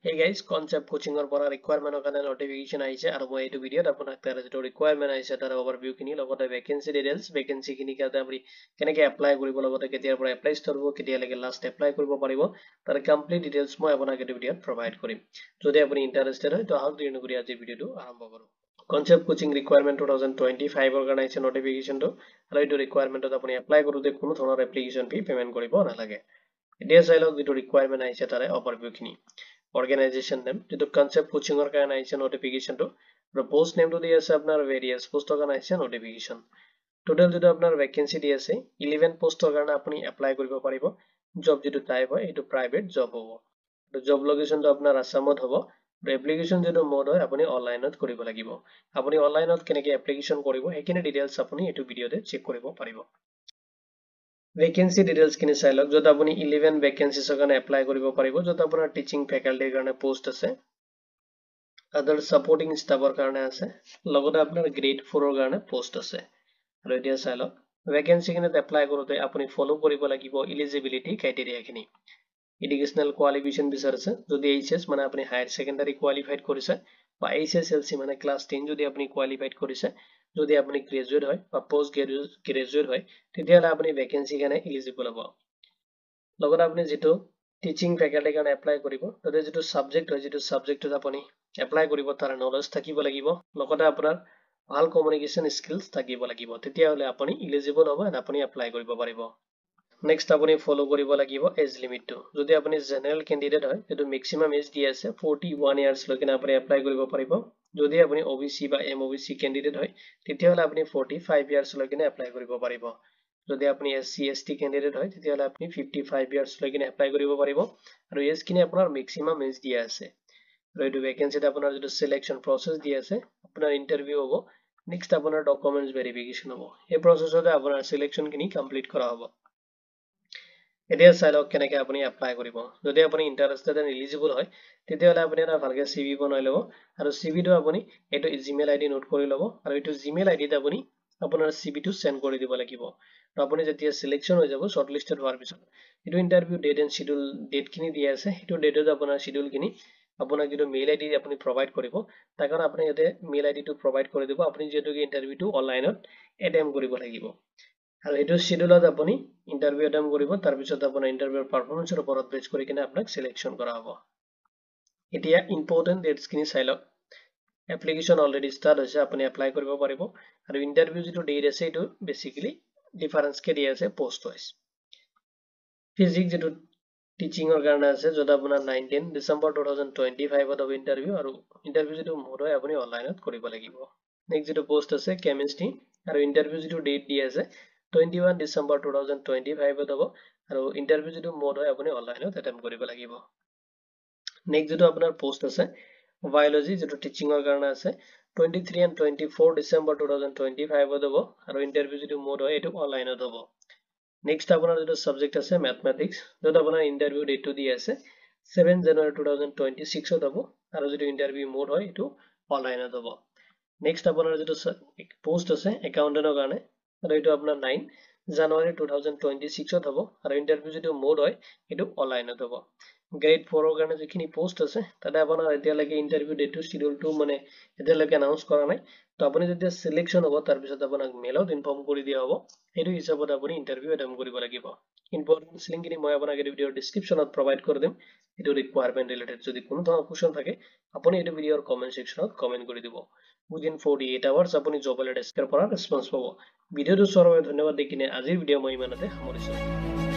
Hey guys, concept coaching or para requirement or kana notification aise aru moi etu video ta apunak tara jeto requirement aise tar overview kini logote vacancy details vacancy kini kate apni keneke apply koribo logote ketiar pora apply koribo ketia lage last apply koribo paribo tar complete details moi apunak etu video provide korim jodi apni interested hoy to ahok dinu kori aji video tu arambho koru concept coaching requirement 2025 organization notification to aru etu requirement to apni apply korute kono thonar application fee payment koribo na lage etia sailok jeto requirement aise tare overview kini organization name যেটো concept coaching or কাৰণে আহিছে notification to আৰু post name to দি আছে আপোনাৰ various post কাৰণে আহিছে notification total যেটো আপোনাৰ vacancy দি আছে 11 post কাৰণে আপুনি apply কৰিব পাৰিব job যেটো type হয় এটো private job হ'ব আৰু job location to আপোনাৰ আসামত হ'ব আৰু application যেটো mode হয় আপুনি অনলাইনত কৰিব লাগিব আপুনি অনলাইনত কেনেকৈ application কৰিব হেকিনে details আপুনি এটো ভিডিওতে চেক কৰিব পাৰিব Vacancy details kini চাই লওক যত আপুনি 11 vacancies কাৰণে apply কৰিব পাৰিব যত আপোনাৰ teaching faculty কাৰণে post আছে other supporting staff কাৰণে আছে লগতে আপোনাৰ grade 4 কাৰণে post আছে আৰু এতিয়া চাই লওক vacancy কিনে apply কৰোতে আপুনি follow কৰিব লাগিব eligibility criteria খিনি educational qualification বিচাৰিছে যদি HS মানে আপুনি higher secondary qualified কৰিছে বা HSLC মানে class 10 যদি আপুনি qualified কৰিছে যদি আপুনি গ্ৰেজুৱেট হয় বা পোষ্ট গ্ৰেজুৱেট হয় তেতিয়াহলে আপুনি ভ্যাকেন্সি কাৰণে এলিজিবল হ'ব লগত আপুনি যেটো টিচিং ফেকাল্টি কাৰণে এপ্লাই কৰিব তাতে যেটো সাবজেক্ট হয় যেটো সাবজেক্টত আপুনি এপ্লাই কৰিব তাৰ নলেজ থাকিব লাগিব লগতে আপোনাৰ ভাল কমিউনিকেশন স্কিলস থাকিব লাগিব তেতিয়াহলে আপুনি এলিজিবল হ'ব আৰু আপুনি এপ্লাই কৰিব পাৰিব নেক্সট আপুনি ফলো কৰিব লাগিব এজ লিমিট টো যদি আপুনি জেনাৰেল ক্যান্ডিডেট হয় যেটো ম্যাক্সিমাম এজ দি আছে 41 ইয়াৰ্স লৈকে আপুনি এপ্লাই কৰিব পাৰিব যদি আপুনি OBC বা MOBC ক্যান্ডিডেট হয় তেতিয়াহলে আপুনি 45 ইয়াৰ্স লৈকে এপ্লাই কৰিব পাৰিব যদি আপুনি SC ST ক্যান্ডিডেট হয় তেতিয়াহলে আপুনি 55 ইয়াৰ্স লৈকে এপ্লাই কৰিব পাৰিব আৰু এজ কিনে আপোনাৰ ম্যাক্সিমাম এজ দি আছে আৰু এটো ভ্যাকেন্সিত আপোনাৰ যেটো সিলেকশন প্ৰসেস দি আছে আপোনাৰ ইন্টাৰভিউ হ'ব নেক্সট আপোনাৰ ডকুমেন্টস ভেৰিফিকেশন হ'ব এই প্ৰসেসতে আপোনাৰ সিলেকশন কিনি কমপ্লিট কৰা হ'ব এতিয়া চাই লওক কেনেকৈ আপুনি এপ্লাই কৰিব যদি আপুনি ইন্টাৰেষ্টেড এণ্ড এলিজিবল হয় তেতিয়াহলে আপুনি এটা ভালকে CV বনাই লব আৰু CV টো আপুনি এটো জিমেইল আইডি নোট কৰি লব আৰু এটো জিমেইল আইডিত আপুনি আপোনাৰ CV টো সেন্ড কৰি দিব লাগিব আৰু আপুনি যেতিয়া সিলেকশন হৈ যাব শৰ্টলিস্টেড হোৱাৰ পিছত এটো interview date and schedule date কিনি দিয়া আছে এটো ডেটত আপোনাৰ শিডিউল কিনি আপোনাক যেটো মেইল আইডি আপুনি প্ৰভাইড কৰিব তাৰ কাৰণে আপুনি ইয়াতে মেইল আইডি টো প্ৰভাইড কৰি দিব আপুনি যেটো ইন্টাৰভিউটো অনলাইনত এটেম্প কৰিব লাগিব আৰু এটো শিডিউলত আপুনি ইন্টাৰভিউ এটেম্প কৰিব তাৰ পিছত আপোনাৰ ইন্টাৰভিউৰ পাৰফৰম্যান্সৰ ওপৰত বেছ কৰি কিনে আপোনাক সিলেকশন কৰা হ'ব এতিয়া ইম্পৰ্টেন্ট ডেটস কিনি চাই লওক এপ্লিকেশন অলৰেডি স্টাৰ্ট হৈছে আপুনি এপ্লাই কৰিব পাৰিব আৰু ইন্টাৰভিউ যেটো ডেট আছে এটো বেসিক্যালি ডিফাৰেন্স কে দিয়া আছে পোষ্ট ওয়াইজ ফিজিক্স যেটো টিচিংৰ কাৰণে আছে যত আপোনাৰ 19 ডিসেম্বৰ 2025 ত ইন্টাৰভিউ আৰু ইন্টাৰভিউ যেটো মোড হয় আপুনি অনলাইনত কৰিব লাগিব নেক্সট যেটো পোষ্ট আছে কেমিষ্ট্ৰি আৰু ইন্টাৰভিউ যেটো ডেট দিয়া আছে 21 ডিসেম্বৰ 2025 ত হ'ব আৰু ইন্টাৰভিউ যেটো মোড হয় আপুনি অনলাইনত এটেম্প কৰিব লাগিব নেক্সট যেটো আপোনাৰ পোষ্ট আছে বায়োলজি যেটো টিচিংৰ কাৰণে আছে 23 and 24 ডিসেম্বৰ 2025 ত হ'ব আৰু ইন্টাৰভিউ যেটো মোড হয় এটো অনলাইনত হ'ব নেক্সট আপোনাৰ যেটো সাবজেক্ট আছে ম্যাথমেটিক্স যত আপোনাৰ ইন্টাৰভিউ ডেটটো দি আছে 7 জানুৱাৰী 2026 ত হ'ব আৰু যেটো ইন্টাৰভিউ মোড হয় এটো অনলাইনত হ'ব নেক্সট আপোনাৰ যেটো পোষ্ট আছে একাউন্টেন্টৰ কাৰণে আৰু এটো আপোনাৰ 9 জানুৱাৰী 2026 ত হ'ব আৰু ইন্টাৰভিউ যেটো মোড হয় এটো অনলাইনত হ'ব গ্ৰেড 4 ৰ কাৰণে যিখিনি পোষ্ট আছে তাতে আপোনাৰ এতিয়ালৈকে ইন্টাৰভিউ ডেটটো শিডিউলটো মানে এতিয়ালৈকে অনাউন্স কৰা নাই তো আপুনি যেতিয়া সিলেকশন হ'ব তাৰ পিছত আপোনাক মেইলত ইনফৰ্ম কৰি দিয়া হ'ব এটো হিচাপত আপুনি ইন্টাৰভিউ এটেম্প কৰিব লাগিব ইম্পৰ্টেন্ট লিংক খিনি মই আপোনাক এই ভিডিওৰ ডেসক্ৰিপচনত প্ৰভাইড কৰি দিম এটো ৰিকুৱাৰমেন্ট ৰিলেটেড যদি কোনো ধৰণৰ কোৱেশ্চন থাকে আপুনি এই ভিডিওৰ কমেন্ট সেকশনত কমেন্ট কৰি দিব within 48 hours আপুনি জব এলাৰ্ট পৰা ৰেসপন্স পাব ভিডিওটো চোৱাৰ বাবে ধন্যবাদ দি কিনে আজিৰ ভিডিও মই ইমানতে সামৰিছো